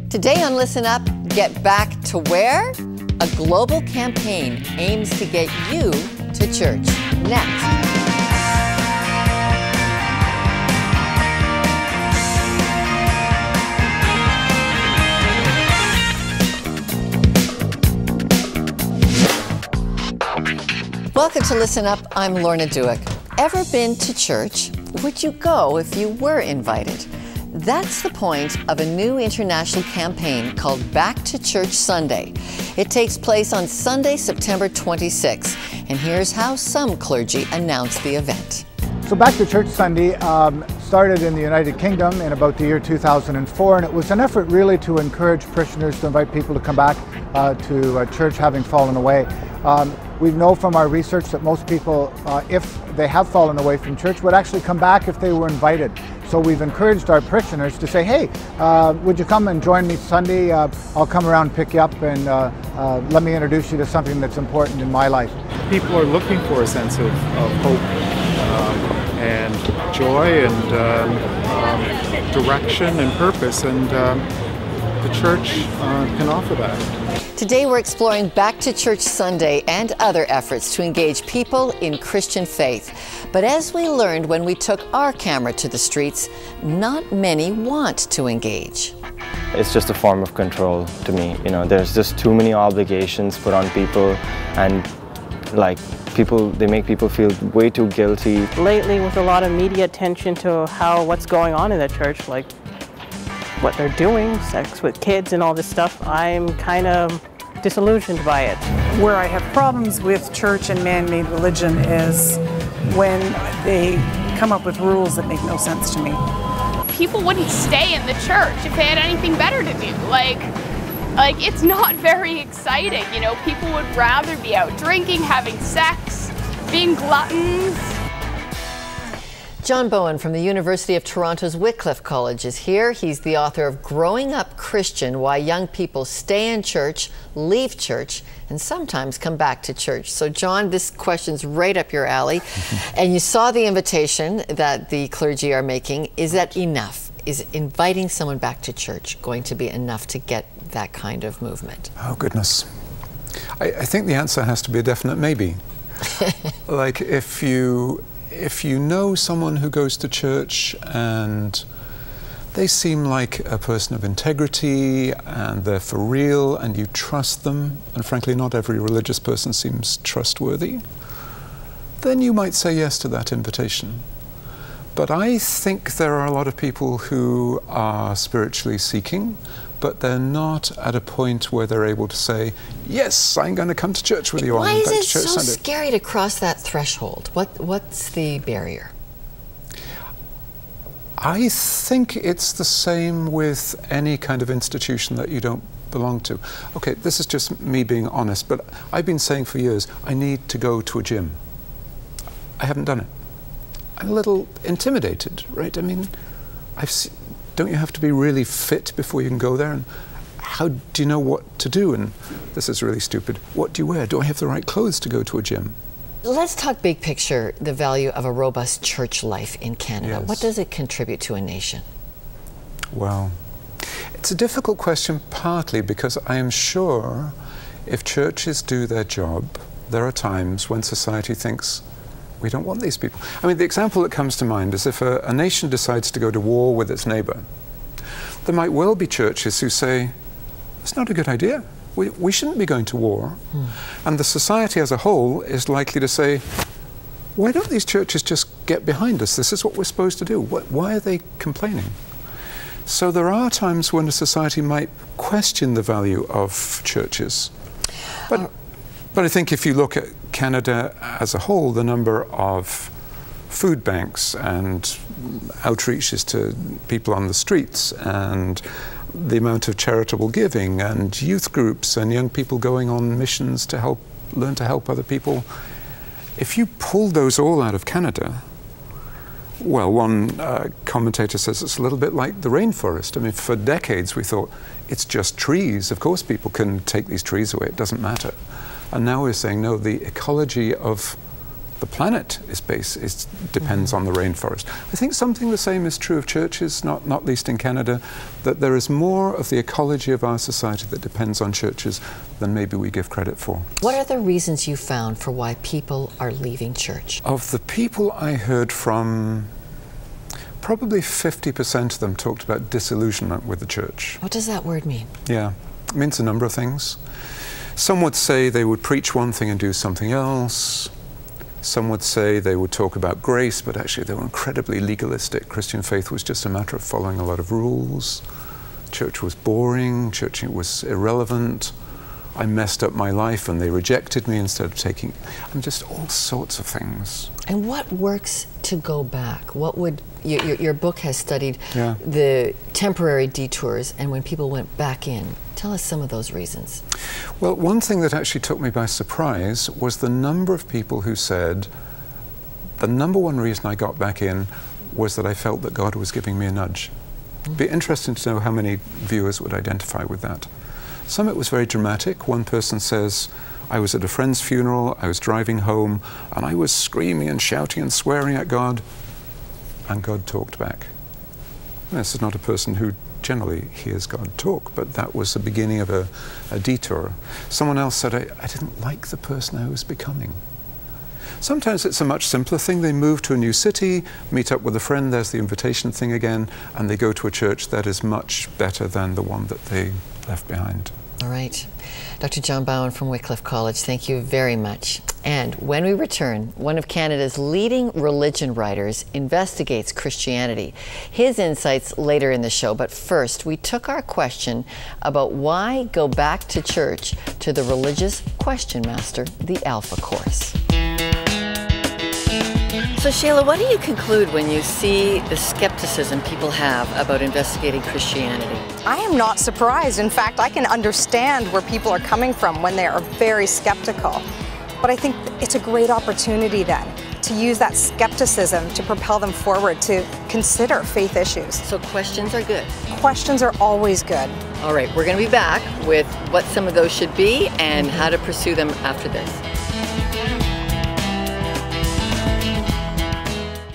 Today on Listen Up, get back to where? A global campaign aims to get you to church. Next. Welcome to Listen Up. I'm Lorna Dueck. Ever been to church? Would you go if you were invited? That's the point of a new international campaign called Back to Church Sunday. It takes place on Sunday, September 26th. And here's how some clergy announced the event. So Back to Church Sunday started in the United Kingdom in about the year 2004, and it was an effort really to encourage parishioners to invite people to come back to church having fallen away. We know from our research that most people, if they have fallen away from church, would actually come back if they were invited. So we've encouraged our parishioners to say, hey, would you come and join me Sunday? I'll come around and pick you up and let me introduce you to something that's important in my life. People are looking for a sense of hope and joy and direction and purpose, and the church can offer that. Today we're exploring Back to Church Sunday and other efforts to engage people in Christian faith. But as we learned when we took our camera to the streets, not many want to engage. It's just a form of control to me. You know, there's just too many obligations put on people, and they make people feel way too guilty. Lately, with a lot of media attention to what's going on in the church, like what they're doing, sex with kids and all this stuff, I'm kind of disillusioned by it. Where I have problems with church and man-made religion is when they come up with rules that make no sense to me. People wouldn't stay in the church if they had anything better to do. Like it's not very exciting, you know. People would rather be out drinking, having sex, being gluttons. John Bowen from the University of Toronto's Wycliffe College is here. He's the author of Growing Up Christian: Why Young People Stay in Church, Leave Church, and Sometimes Come Back to Church. So John, this question's right up your alley. And you saw the invitation that the clergy are making. Is that enough? Is inviting someone back to church going to be enough to get that kind of movement? Oh, goodness. I think the answer has to be a definite maybe. Like if you know someone who goes to church and they seem like a person of integrity and they're for real and you trust them, and frankly not every religious person seems trustworthy, then you might say yes to that invitation. But I think there are a lot of people who are spiritually seeking, but they're not at a point where they're able to say, yes, I'm going to come to church with you on Back to Church Sunday. Why is it so scary to cross that threshold? What's the barrier? I think it's the same with any kind of institution that you don't belong to. Okay, this is just me being honest, but I've been saying for years, I need to go to a gym. I haven't done it. I'm a little intimidated, right? I mean, don't you have to be really fit before you can go there? And how do you know what to do? And this is really stupid. What do you wear? Do I have the right clothes to go to a gym? Let's talk big picture, the value of a robust church life in Canada. Yes. What does it contribute to a nation? Well, it's a difficult question, partly because I am sure if churches do their job, there are times when society thinks, we don't want these people. I mean, the example that comes to mind is if a nation decides to go to war with its neighbor, there might well be churches who say, it's not a good idea. We shouldn't be going to war. And the society as a whole is likely to say, why don't these churches just get behind us? This is what we're supposed to do. Why are they complaining? So there are times when a society might question the value of churches. But I think if you look at Canada as a whole, the number of food banks and outreaches to people on the streets and the amount of charitable giving and youth groups and young people going on missions to learn to help other people, if you pull those all out of Canada, well, one commentator says it's a little bit like the rainforest. I mean, for decades we thought it's just trees. Of course people can take these trees away, it doesn't matter. And now we're saying, no, the ecology of the planet depends on the rainforest. I think something the same is true of churches, not least in Canada, that there is more of the ecology of our society that depends on churches than maybe we give credit for. What are the reasons you found for why people are leaving church? Of the people I heard from, probably 50% of them talked about disillusionment with the church. What does that word mean? Yeah, it means a number of things. Some would say they would preach one thing and do something else. Some would say they would talk about grace, but actually they were incredibly legalistic. Christian faith was just a matter of following a lot of rules. Church was boring, church was irrelevant. I messed up my life and they rejected me instead of taking, just all sorts of things. And what works to go back? What would, your book has studied Yeah. the temporary detours and when people went back in. Tell us some of those reasons. Well, one thing that actually took me by surprise was the number of people who said, the number one reason I got back in was that I felt that God was giving me a nudge. It'd be interesting to know how many viewers would identify with that. Some of it was very dramatic. One person says, I was at a friend's funeral, I was driving home, and I was screaming and shouting and swearing at God, and God talked back. This is not a person who generally hears God talk, but that was the beginning of a detour. Someone else said, I didn't like the person I was becoming. Sometimes it's a much simpler thing. They move to a new city, meet up with a friend, there's the invitation thing again, and they go to a church that is much better than the one that they left behind. All right. Dr. John Bowen from Wycliffe College, thank you very much. And when we return, one of Canada's leading religion writers investigates Christianity. His insights later in the show, but first we took our question about why go back to church to the religious question master, the Alpha Course. So Sheila, what do you conclude when you see the skepticism people have about investigating Christianity? I am not surprised. In fact, I can understand where people are coming from when they are very skeptical. But I think it's a great opportunity then to use that skepticism to propel them forward to consider faith issues. So questions are good? Questions are always good. All right, we're going to be back with what some of those should be and how to pursue them after this.